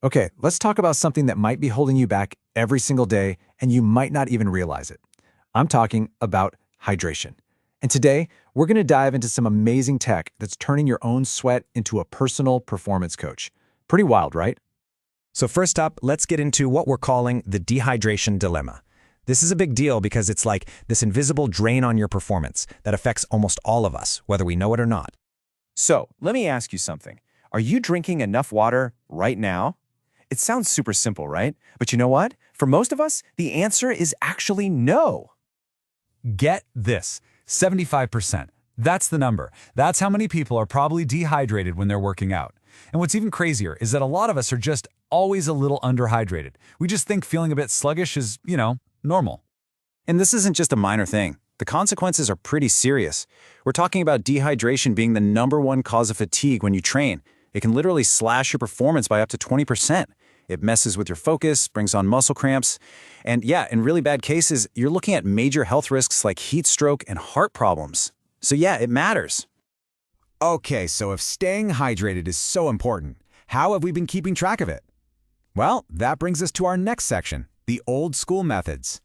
Okay, let's talk about something that might be holding you back every single day and you might not even realize it. I'm talking about hydration. And today, we're going to dive into some amazing tech that's turning your own sweat into a personal performance coach. Pretty wild, right? So first up, let's get into what we're calling the dehydration dilemma. This is a big deal because it's like this invisible drain on your performance that affects almost all of us, whether we know it or not. So, let me ask you something. Are you drinking enough water right now? It sounds super simple, right? But you know what? For most of us, the answer is actually no. Get this, 75%. That's the number. That's how many people are probably dehydrated when they're working out. And what's even crazier is that a lot of us are just always a little underhydrated. We just think feeling a bit sluggish is, normal. And this isn't just a minor thing. The consequences are pretty serious. We're talking about dehydration being the #1 cause of fatigue when you train. It can literally slash your performance by up to 20%. It messes with your focus, brings on muscle cramps. And yeah, in really bad cases, you're looking at major health risks like heat stroke and heart problems. So yeah, it matters. Okay, so if staying hydrated is so important, how have we been keeping track of it? Well, that brings us to our next section, the old school methods.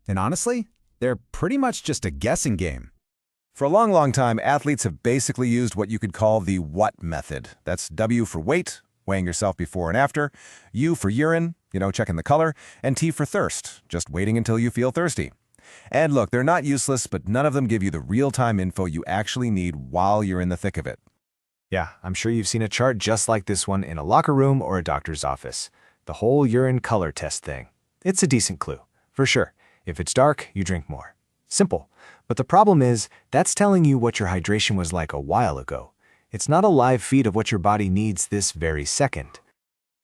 And honestly, they're pretty much just a guessing game. For a long, long time, athletes have basically used what you could call the what method. That's W for weight, weighing yourself before and after, U for urine, checking the color, and T for thirst, just waiting until you feel thirsty. And look, they're not useless, but none of them give you the real-time info you actually need while you're in the thick of it. Yeah, I'm sure you've seen a chart just like this one in a locker room or a doctor's office. The whole urine color test thing. It's a decent clue, for sure. If it's dark, you drink more. Simple. But the problem is, that's telling you what your hydration was like a while ago. It's not a live feed of what your body needs this very second.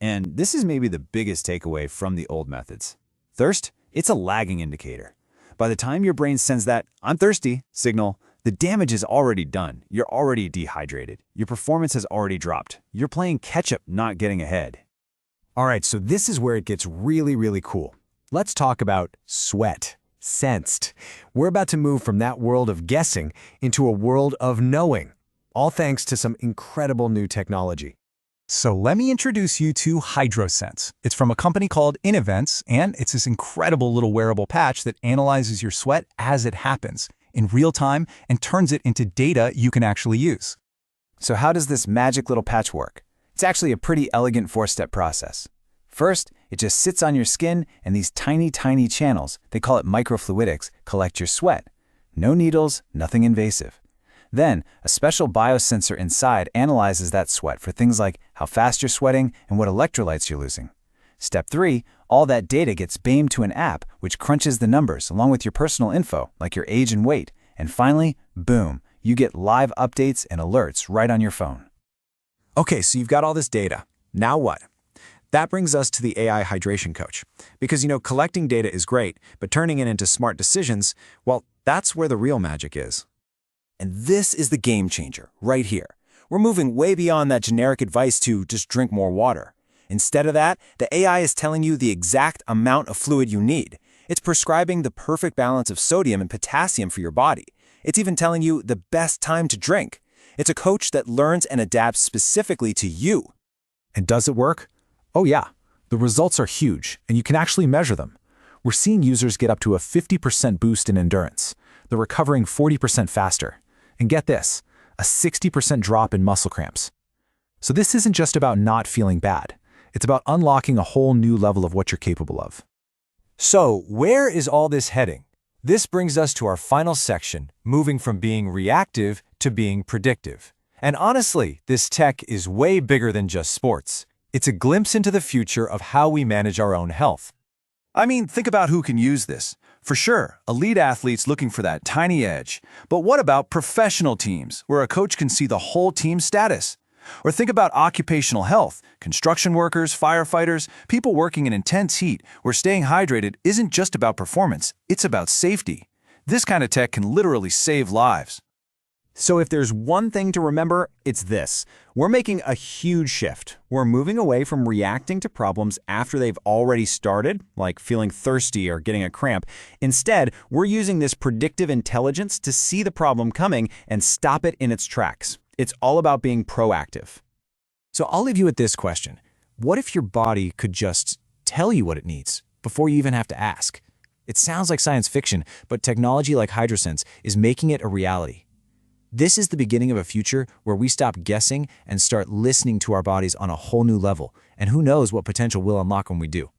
And this is maybe the biggest takeaway from the old methods. Thirst, it's a lagging indicator. By the time your brain sends that "I'm thirsty" signal, the damage is already done. You're already dehydrated. Your performance has already dropped. You're playing catch-up, not getting ahead. All right, so this is where it gets really, really cool. Let's talk about sweat. Sensed. We're about to move from that world of guessing into a world of knowing, all thanks to some incredible new technology. So let me introduce you to Hydrosense. It's from a company called Innovense, and it's this incredible little wearable patch that analyzes your sweat as it happens in real time and turns it into data you can actually use. So how does this magic little patch work? It's actually a pretty elegant 4-step process. First, it just sits on your skin, and these tiny, tiny channels, they call it microfluidics, collect your sweat. No needles, nothing invasive. Then, a special biosensor inside analyzes that sweat for things like how fast you're sweating and what electrolytes you're losing. Step 3, all that data gets beamed to an app which crunches the numbers along with your personal info, like your age and weight. And finally, boom, you get live updates and alerts right on your phone. Okay, so you've got all this data. Now what? That brings us to the AI hydration coach. Because, collecting data is great, but turning it into smart decisions, well, that's where the real magic is. And this is the game changer, right here. We're moving way beyond that generic advice to just drink more water. Instead of that, the AI is telling you the exact amount of fluid you need. It's prescribing the perfect balance of sodium and potassium for your body. It's even telling you the best time to drink. It's a coach that learns and adapts specifically to you. And does it work? Oh yeah, the results are huge, and you can actually measure them. We're seeing users get up to a 50% boost in endurance. They're recovering 40% faster. And get this, a 60% drop in muscle cramps. So this isn't just about not feeling bad. It's about unlocking a whole new level of what you're capable of. So, where is all this heading? This brings us to our final section, moving from being reactive to being predictive. And honestly, this tech is way bigger than just sports. It's a glimpse into the future of how we manage our own health. I mean, think about who can use this. For sure, elite athletes looking for that tiny edge. But what about professional teams, where a coach can see the whole team's status? Or think about occupational health, construction workers, firefighters, people working in intense heat, where staying hydrated isn't just about performance, it's about safety. This kind of tech can literally save lives. So if there's one thing to remember, it's this. We're making a huge shift. We're moving away from reacting to problems after they've already started, like feeling thirsty or getting a cramp. Instead, we're using this predictive intelligence to see the problem coming and stop it in its tracks. It's all about being proactive. So I'll leave you with this question. What if your body could just tell you what it needs before you even have to ask? It sounds like science fiction, but technology like Innovesense is making it a reality. This is the beginning of a future where we stop guessing and start listening to our bodies on a whole new level, and who knows what potential we'll unlock when we do.